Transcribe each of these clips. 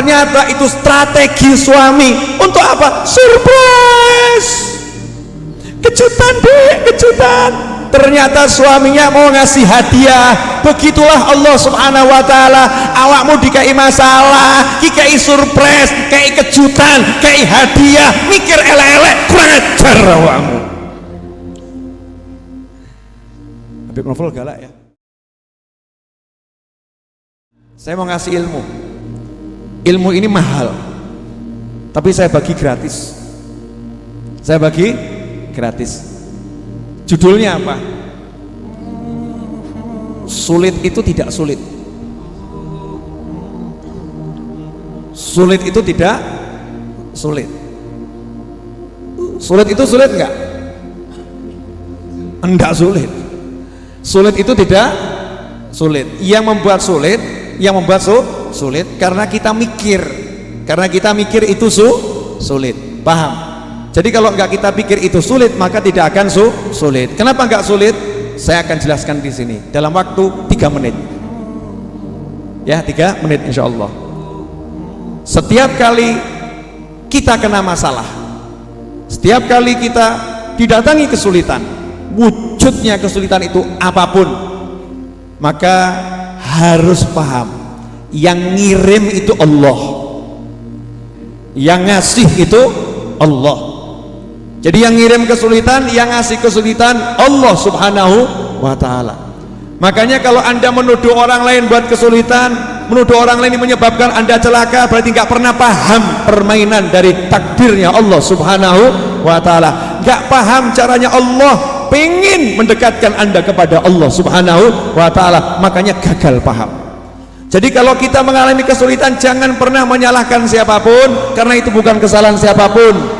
ternyata itu strategi suami untuk apa? Surprise, kejutan deh, kejutan. Ternyata suaminya mau ngasih hadiah. Begitulah Allah subhanahu wa ta'ala, awakmu dikai masalah, dikai surprise, dikai kejutan, dikai hadiah, mikir elek-elek, kurang ajar awakmu. Habib Novel galak ya. Saya mau ngasih ilmu. Ilmu ini mahal, tapi saya bagi gratis. Saya bagi gratis. Judulnya apa? Sulit itu tidak sulit. Sulit itu tidak sulit. Sulit itu sulit enggak? Enggak sulit. Sulit itu tidak sulit. Yang membuat sulit, sulit karena kita mikir. Karena kita mikir itu sulit. Paham? Jadi kalau enggak kita pikir itu sulit, maka tidak akan sulit. Kenapa enggak sulit? Saya akan jelaskan di sini dalam waktu 3 menit. Ya, 3 menit insya Allah. Setiap kali kita kena masalah, setiap kali kita didatangi kesulitan, wujudnya kesulitan itu apapun, maka harus paham yang ngirim itu Allah, yang ngasih itu Allah. Jadi yang ngirim kesulitan, yang ngasih kesulitan Allah subhanahu wa ta'ala. Makanya kalau anda menuduh orang lain buat kesulitan, menuduh orang lain menyebabkan anda celaka, berarti nggak pernah paham permainan dari takdirnya Allah subhanahu wa ta'ala. Nggak paham caranya Allah pengen mendekatkan anda kepada Allah subhanahu wa ta'ala, makanya gagal paham. Jadi kalau kita mengalami kesulitan, jangan pernah menyalahkan siapapun, karena itu bukan kesalahan siapapun.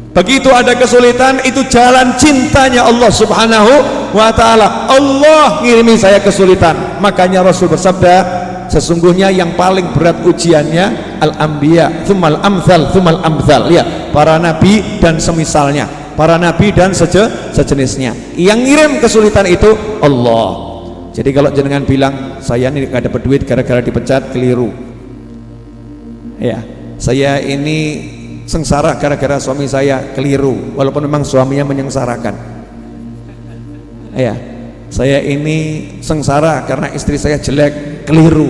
Begitu ada kesulitan, itu jalan cintanya Allah subhanahu wa ta'ala. Allah ngirimi saya kesulitan. Makanya Rasul bersabda, sesungguhnya yang paling berat ujiannya al-anbiya, tsummal amthal, tsummal amthal. Ya, para nabi dan semisalnya, para nabi dan sejenisnya. Yang ngirim kesulitan itu Allah. Jadi kalau jenengan bilang saya ini gak dapat duit gara-gara dipecat, keliru. Ya, saya ini sengsara gara-gara suami saya, keliru, walaupun memang suaminya menyengsarakan. Ya, saya ini sengsara karena istri saya jelek, keliru.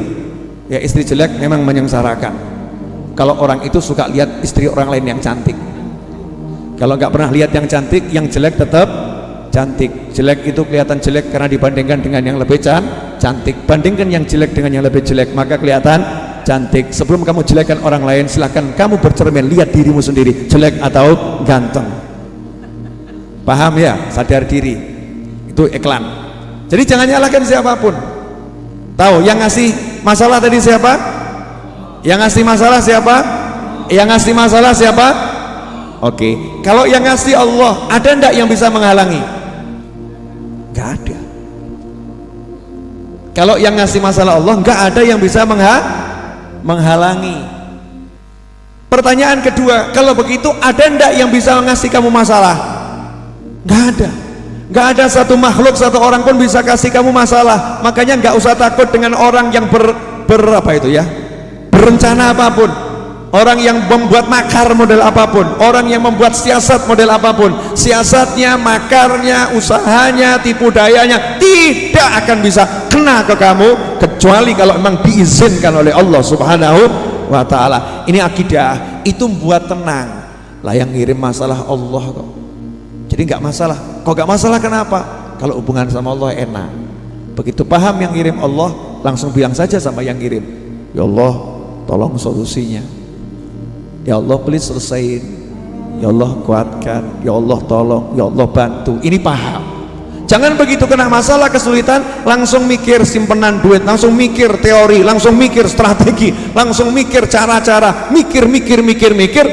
Ya, istri jelek memang menyengsarakan. Kalau orang itu suka lihat istri orang lain yang cantik, kalau nggak pernah lihat yang cantik, yang jelek tetap cantik. Jelek itu kelihatan jelek karena dibandingkan dengan yang lebih cantik. Bandingkan yang jelek dengan yang lebih jelek, maka kelihatan cantik. Sebelum kamu jelekkan orang lain, silahkan kamu bercermin, lihat dirimu sendiri, jelek atau ganteng. Paham ya? Sadar diri. Itu iklan. Jadi jangan nyalahkan siapapun. Tahu yang ngasih masalah tadi siapa? Yang ngasih masalah siapa? Yang ngasih masalah siapa? Oke. Kalau yang ngasih Allah, ada enggak yang bisa menghalangi? Enggak ada. Kalau yang ngasih masalah Allah, enggak ada yang bisa menghalangi. Pertanyaan kedua, kalau begitu ada ndak yang bisa ngasih kamu masalah? Nggak ada. Nggak ada satu makhluk, satu orang pun bisa kasih kamu masalah. Makanya nggak usah takut dengan orang yang berencana apapun, orang yang membuat makar model apapun, orang yang membuat siasat model apapun. Siasatnya, makarnya, usahanya, tipu dayanya tidak akan bisa kena ke kamu, kecuali kalau memang diizinkan oleh Allah subhanahu wa ta'ala. Ini akidah, itu membuat tenang. Lah yang ngirim masalah Allah kok, jadi nggak masalah. Kok nggak masalah kenapa? Kalau hubungan sama Allah enak. Begitu paham yang ngirim Allah, langsung bilang saja sama yang ngirim, ya Allah tolong solusinya, ya Allah please selesaiin, ya Allah kuatkan, ya Allah tolong, ya Allah bantu. Ini paham. Jangan begitu kena masalah kesulitan langsung mikir simpenan duit, langsung mikir teori, langsung mikir strategi, langsung mikir cara-cara, mikir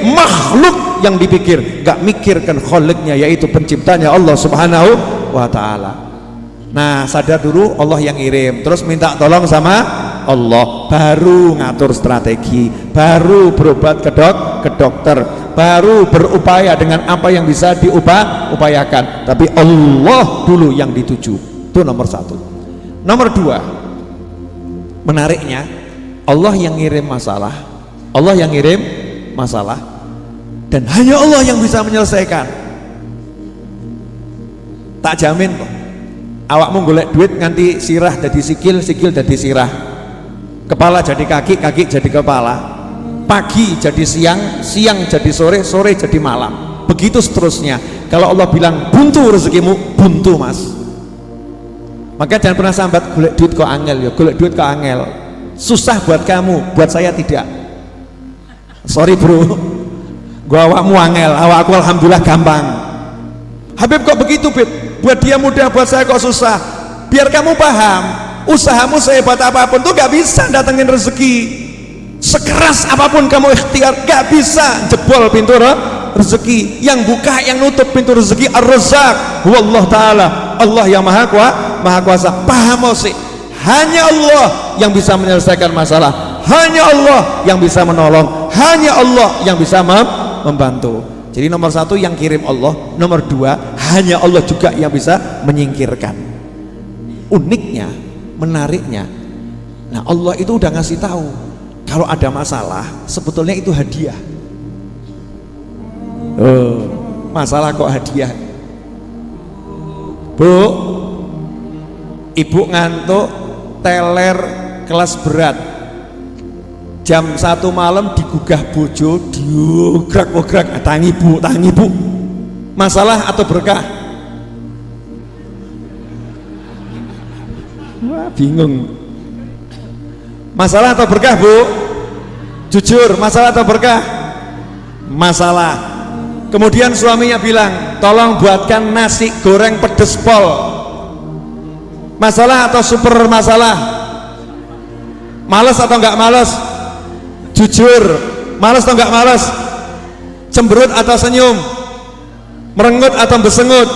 makhluk yang dipikir, gak mikirkan kholiknya, yaitu penciptanya Allah subhanahu wa ta'ala. Nah, sadar dulu Allah yang ngirim, terus minta tolong sama Allah, baru ngatur strategi, baru berobat ke dokter, baru berupaya dengan apa yang bisa diupayakan. Tapi Allah dulu yang dituju, itu nomor satu. Nomor dua, menariknya Allah yang ngirim masalah, Allah yang ngirim masalah, dan hanya Allah yang bisa menyelesaikan. Tak jamin kok awakmu golek duit nganti sirah jadi sikil, sikil jadi sirah, kepala jadi kaki, kaki jadi kepala, pagi jadi siang, siang jadi sore, sore jadi malam, begitu seterusnya. Kalau Allah bilang buntu rezekimu, buntu mas. Maka jangan pernah sambat golek duit kok angel, ya golek duit kok angel, susah buat kamu, buat saya tidak. Sorry bro, gua awakmu angel, awakku alhamdulillah gampang. Habib kok begitu Bib? Buat dia mudah, buat saya kok susah. Biar kamu paham, usahamu sehebat apapun tuh gak bisa datengin rezeki. Sekeras apapun kamu ikhtiar, gak bisa jebol pintu rezeki. Yang buka, yang nutup pintu rezeki Ar-Razzaq wallah ta'ala, Allah yang maha kuasa. Paham sih, hanya Allah yang bisa menyelesaikan masalah, hanya Allah yang bisa menolong, hanya Allah yang bisa membantu. Jadi nomor satu yang kirim Allah, nomor dua hanya Allah juga yang bisa menyingkirkan. Uniknya, menariknya, nah Allah itu udah ngasih tahu kalau ada masalah sebetulnya itu hadiah. Oh, masalah kok hadiah? Bu, ibu ngantuk, teler kelas berat, jam 1 malam digugah bojo, diugrak-ugrak, tangi bu, masalah atau berkah? Wah, bingung. Masalah atau berkah bu? Jujur, masalah atau berkah? Masalah. Kemudian suaminya bilang, tolong buatkan nasi goreng pedes pol. Masalah atau super masalah? Males atau enggak males? Jujur, males atau enggak males? Cemberut atau senyum? Merengut atau besengut?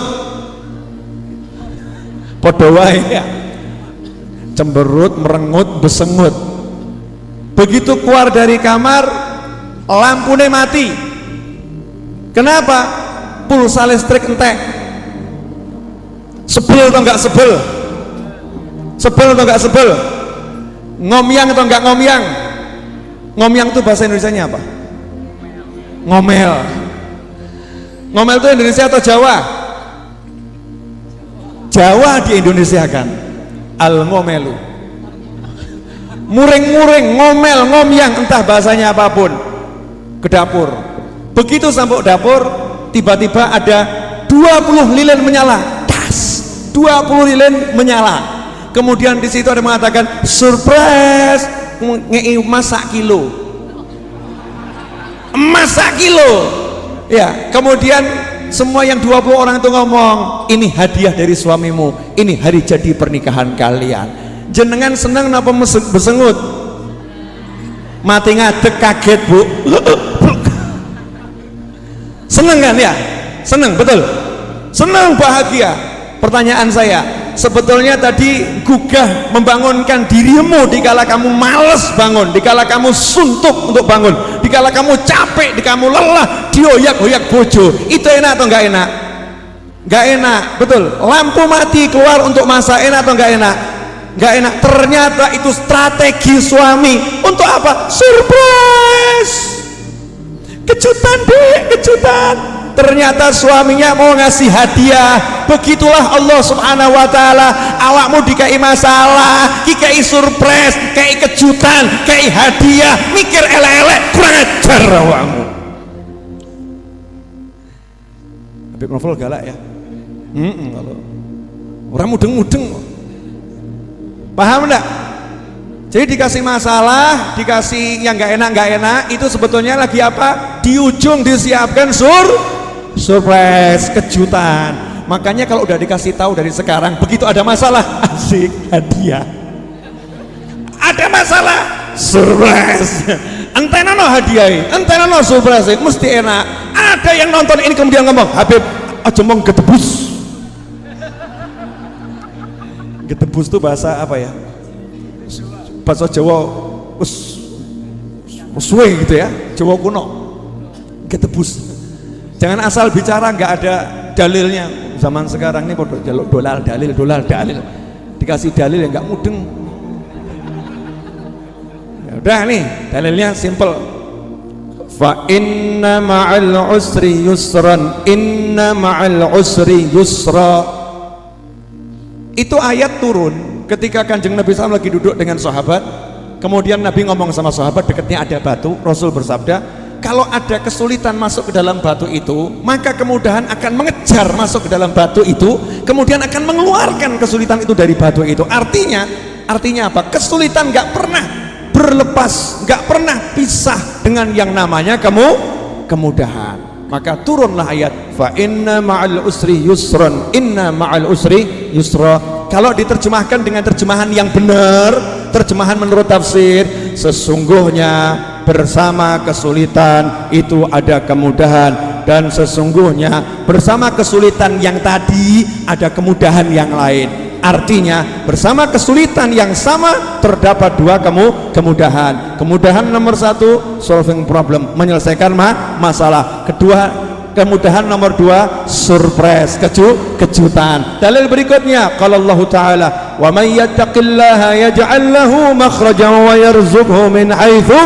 Padha wae ya. Cemberut, merengut, besengut. Begitu keluar dari kamar, lampunya mati. Kenapa? Pulsa listrik entek. Sebel atau enggak sebel? Sebel atau enggak sebel? Ngomyang atau enggak ngomyang? Ngomyang itu bahasa Indonesianya apa? Ngomel. Ngomel itu Indonesia atau Jawa? Jawa di Indonesia kan al-ngomelu, muring-muring, ngomel, ngomyang, entah bahasanya apapun. Ke dapur, begitu sampai dapur tiba-tiba ada 20 lilin menyala, das, 20 lilin menyala. Kemudian di situ ada mengatakan surprise, ngei emas sak kilo, emas sak kilo ya. Kemudian semua yang 20 orang itu ngomong, ini hadiah dari suamimu, ini hari jadi pernikahan kalian. Jenengan seneng napa besengut? Mati ngadeg kaget bu. Seneng kan ya? Seneng, betul? Seneng, bahagia. Pertanyaan saya, sebetulnya tadi gugah membangunkan dirimu dikala kamu males bangun, dikala kamu suntuk untuk bangun, dikala kamu capek, dikala kamu lelah, dioyak-oyak bojo, itu enak atau enggak enak? Enggak enak, betul. Lampu mati keluar untuk masak, enak atau enggak enak? Enggak enak. Ternyata itu strategi suami untuk apa? Surprise, kejutan deh, kejutan. Ternyata suaminya mau ngasih hadiah. Begitulah Allah subhanahu wa ta'ala, awakmu dikai masalah, dikai surprise, dikai kejutan, dikai hadiah, mikir elek-elek, kurang ajar awakmu. Habib Novel galak ya. Kalau orang mudeng-mudeng, paham enggak? Jadi dikasih masalah, dikasih yang nggak enak, itu sebetulnya lagi apa? Di ujung disiapkan surprise, kejutan. Makanya kalau udah dikasih tahu dari sekarang, begitu ada masalah, asik, hadiah. Ada masalah, surprise. Entena no hadiah, entena no surprise, mesti enak. Ada yang nonton ini kemudian ngomong, Habib, aja mau gedebus. Gedebus itu bahasa apa ya? Bahasa Jawa suwe gitu ya, Jawa kuno. Gedebus. Jangan asal bicara nggak ada dalilnya. Zaman sekarang ini podo jaluk dolar dalil, dikasih dalil yang nggak mudeng. Ya udah nih, dalilnya simple. fa inna ma'al usri yusran, inna ma'al usri yusra. Itu ayat turun ketika Kanjeng Nabi SAW lagi duduk dengan sahabat. Kemudian Nabi ngomong sama sahabat, dekatnya ada batu. Rasul bersabda, kalau ada kesulitan masuk ke dalam batu itu, maka kemudahan akan mengejar masuk ke dalam batu itu, kemudian akan mengeluarkan kesulitan itu dari batu itu. Artinya apa? Kesulitan nggak pernah berlepas, nggak pernah pisah dengan yang namanya kemudahan. Maka turunlah ayat fa inna ma'al usri yusran, inna ma'al usri yusra. Kalau diterjemahkan dengan terjemahan yang benar, terjemahan menurut tafsir, sesungguhnya bersama kesulitan itu ada kemudahan, dan sesungguhnya bersama kesulitan yang tadi ada kemudahan yang lain. Artinya bersama kesulitan yang sama terdapat dua kemudahan. Kemudahan nomor satu, solving problem, menyelesaikan masalah. Kedua, kemudahan nomor dua, surprise, kejutan. Dalil berikutnya, qala Allah Ta'ala, wa may yattaqillaha yaj'al lahu makhrajan wa yarzuqhu min haitsu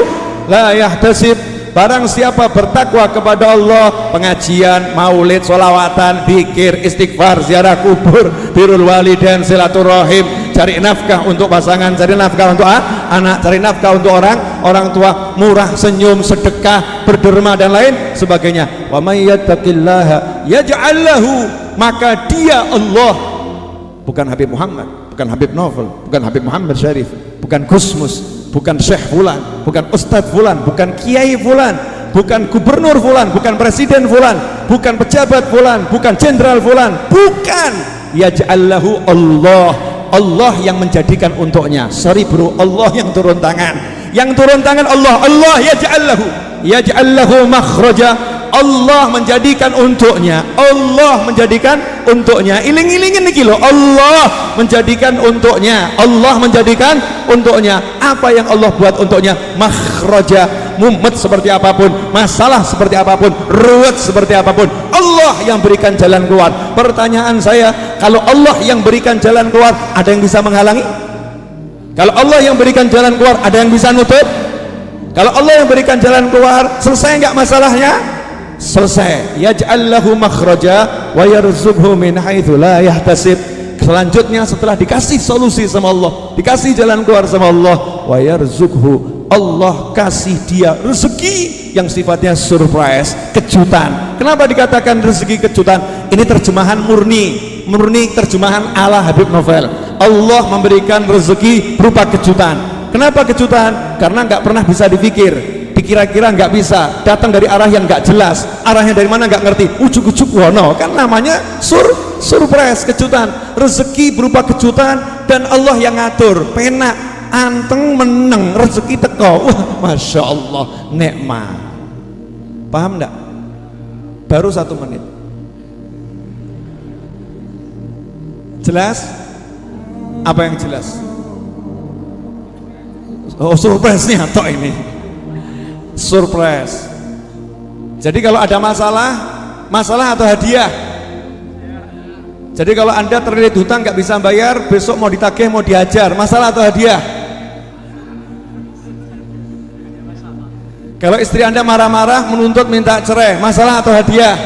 la yahtasib. Barang siapa bertakwa kepada Allah, pengajian, maulid, sholawatan, zikir, istighfar, ziarah kubur, birrul walidain, silaturahim, cari nafkah untuk pasangan, cari nafkah untuk anak, cari nafkah untuk orang tua, murah, senyum, sedekah, berderma dan lain sebagainya. Wa may yattaqillaha yaj'al lahu, maka dia Allah, bukan Habib Muhammad, bukan Habib Novel, bukan Habib Muhammad Syarif, bukan Gusmus, bukan Syekh fulan, bukan Ustadz fulan, bukan Kiai fulan, bukan Gubernur fulan, bukan Presiden fulan, bukan pejabat fulan, bukan Jenderal fulan, bukan. Yaj'allahu Allah, Allah yang menjadikan untuknya. Sorry bro, Allah yang turun tangan, yang turun tangan Allah. Allah yaj'allahu makhraja, Allah menjadikan untuknya, Allah menjadikan untuknya. Iling-ilingin niki lho, Allah menjadikan untuknya, Allah menjadikan untuknya. Apa yang Allah buat untuknya? Makhraja, mumet seperti apapun, masalah seperti apapun, ruwet seperti apapun, Allah yang berikan jalan keluar. Pertanyaan saya, kalau Allah yang berikan jalan keluar, ada yang bisa menghalangi? Kalau Allah yang berikan jalan keluar, ada yang bisa nutup? Kalau Allah yang berikan jalan keluar, selesai nggak masalahnya? Selesai. Yaj'allahu makhraja wa yarzuqhu min haitsu la yahtasib. Selanjutnya setelah dikasih solusi sama Allah, dikasih jalan keluar sama Allah, wa yarzuqhu, Allah kasih dia rezeki yang sifatnya surprise, kejutan. Kenapa dikatakan rezeki kejutan? Ini terjemahan murni terjemahan ala Habib Novel. Allah memberikan rezeki berupa kejutan. Kenapa kejutan? Karena nggak pernah bisa dipikir, dikira-kira nggak bisa, datang dari arah yang nggak jelas, arahnya dari mana nggak ngerti, ujuk-ujuk wono, kan namanya surprise, kejutan. Rezeki berupa kejutan dan Allah yang ngatur. Penak anteng meneng rezeki teko, wah masya Allah, nikmat. Paham nggak? Baru 1 menit. Jelas? Apa yang jelas? Oh, surprise-nya tok ini. Surprise. Jadi kalau ada masalah atau hadiah. Jadi kalau Anda terlilit hutang nggak bisa bayar, besok mau ditagih, mau dihajar, masalah atau hadiah? Kalau istri Anda marah-marah menuntut minta cerai, masalah atau hadiah?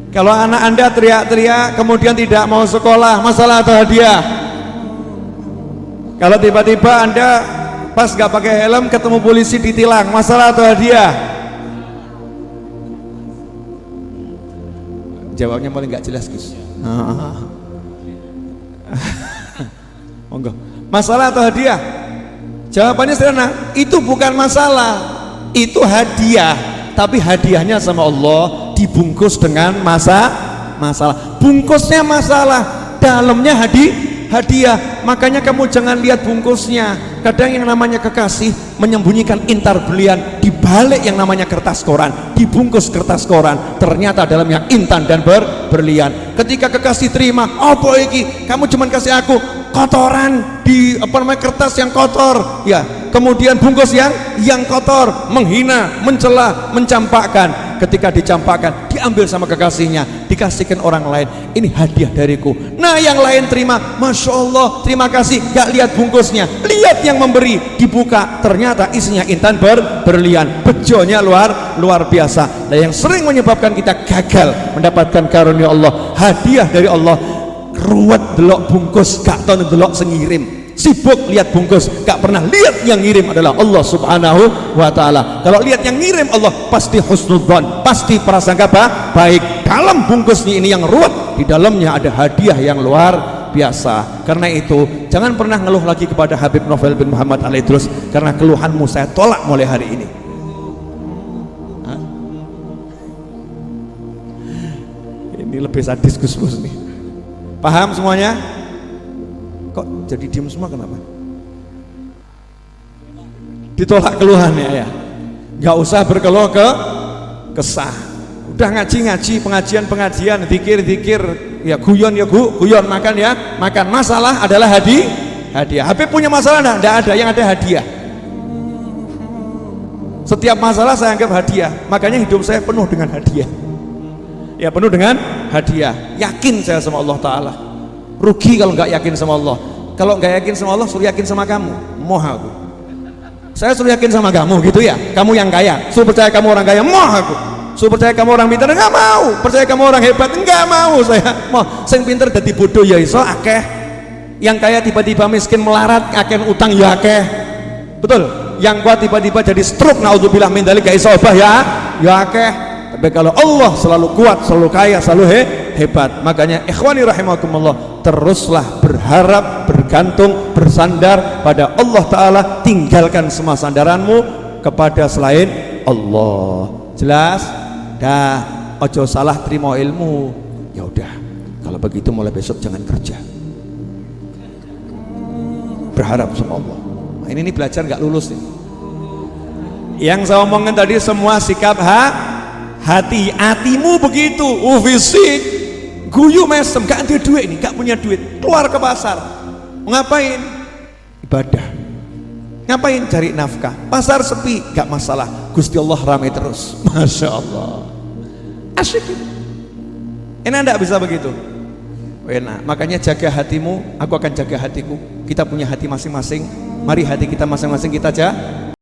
Kalau anak Anda teriak-teriak kemudian tidak mau sekolah, masalah atau hadiah? Kalau tiba-tiba Anda pas gak pakai helm ketemu polisi ditilang, masalah atau hadiah? Jawabnya paling gak jelas Gus. Monggo. Masalah atau hadiah? Jawabannya sederhana, itu bukan masalah, itu hadiah. Tapi hadiahnya sama Allah dibungkus dengan masalah. Bungkusnya masalah, dalamnya hadiah. Makanya kamu jangan lihat bungkusnya. Kadang yang namanya kekasih menyembunyikan intar berlian di balik yang namanya kertas koran. Dibungkus kertas koran, ternyata dalamnya intan dan berlian. Ketika kekasih terima, apa iki? Kamu cuman kasih aku kotoran di kertas yang kotor, ya. Kemudian bungkus yang kotor, menghina, mencela, mencampakkan. Ketika dicampakkan, di diambil sama kekasihnya, dikasihkan orang lain. Ini hadiah dariku. Nah yang lain terima, Masya Allah, terima kasih. Gak lihat bungkusnya, lihat yang memberi, dibuka, ternyata isinya intan berlian, bejonya luar biasa. Nah yang sering menyebabkan kita gagal mendapatkan karunia Allah, hadiah dari Allah, ruwet delok bungkus, gak tau delok sengirim, sibuk lihat bungkus, gak pernah lihat yang ngirim adalah Allah subhanahu wa ta'ala. Kalau lihat yang ngirim Allah, pasti husnudzon, pasti prasangka baik. Dalam bungkusnya ini yang ruwet, di dalamnya ada hadiah yang luar biasa. Karena itu jangan pernah ngeluh lagi kepada Habib Novel bin Muhammad Al-Idrus, karena keluhanmu saya tolak mulai hari ini. Ini lebih sadis Gus Mus nih. Paham semuanya? Kok jadi diem semua kenapa? Ditolak keluhannya ya. Gak usah berkeluh kesah. Udah ngaji pengajian, zikir ya, guyon makan ya, makan. Masalah adalah hadiah. Habib punya masalah enggak ada, yang ada hadiah. Setiap masalah saya anggap hadiah. Makanya hidup saya penuh dengan hadiah. Ya penuh dengan hadiah. Yakin saya sama Allah Ta'ala. Rugi kalau nggak yakin sama Allah. Kalau nggak yakin sama Allah, suruh yakin sama kamu. Moh aku. Saya suruh yakin sama kamu gitu ya. Kamu yang kaya, suruh percaya kamu orang kaya. Moh aku. Suruh percaya kamu orang pintar, nggak mau. Percaya kamu orang hebat, nggak mau saya. Moh, sing pintar jadi bodoh ya iso akeh. Yang kaya tiba-tiba miskin melarat, akeh utang ya akeh. Betul. Yang kuat tiba-tiba jadi stroke, naudzubillah min dzalik, gak iso obah ya akeh. Tapi kalau Allah selalu kuat, selalu kaya, selalu hebat. Makanya ikhwani rahimakumullah, teruslah berharap, bergantung, bersandar pada Allah Ta'ala. Tinggalkan semua sandaranmu kepada selain Allah. Jelas? Dah, ojo salah terima ilmu. Ya udah, kalau begitu mulai besok jangan kerja. Berharap sama Allah. Nah, ini belajar nggak lulus nih. Yang saya omongin tadi semua sikap hatimu begitu, fisik guyu mesem, gak ada duit nih, gak punya duit, keluar ke pasar, ngapain? Ibadah. Ngapain? Cari nafkah. Pasar sepi, gak masalah, Gusti Allah ramai terus. Masya Allah, asyik. Enak enggak bisa begitu? Enak. Makanya jaga hatimu, aku akan jaga hatiku. Kita punya hati masing-masing. Mari hati kita masing-masing kita jaga.